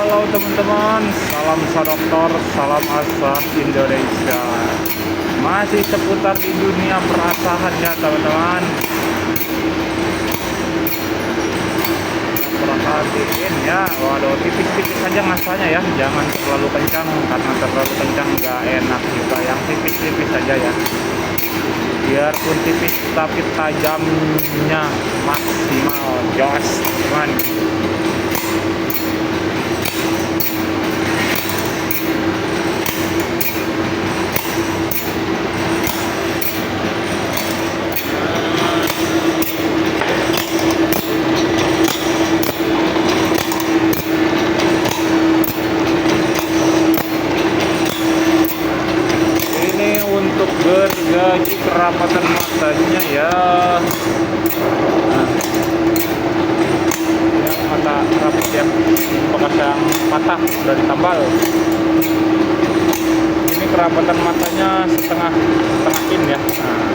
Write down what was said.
Halo teman-teman, salam sadoktor, salam asah Indonesia. Masih seputar di dunia perasahan ya teman-teman. Perhatiin ya, waduh tipis-tipis saja ngasahnya ya, jangan terlalu kencang karena terlalu kencang nggak enak juga. Yang tipis-tipis saja ya, biarpun tipis tapi tajamnya maksimal, jos teman. Untuk gergaji kerapatan matanya ya, yang mata rapat yang bekas yang patah udah ditambal. Ini kerapatan matanya setengah in ya. Nah,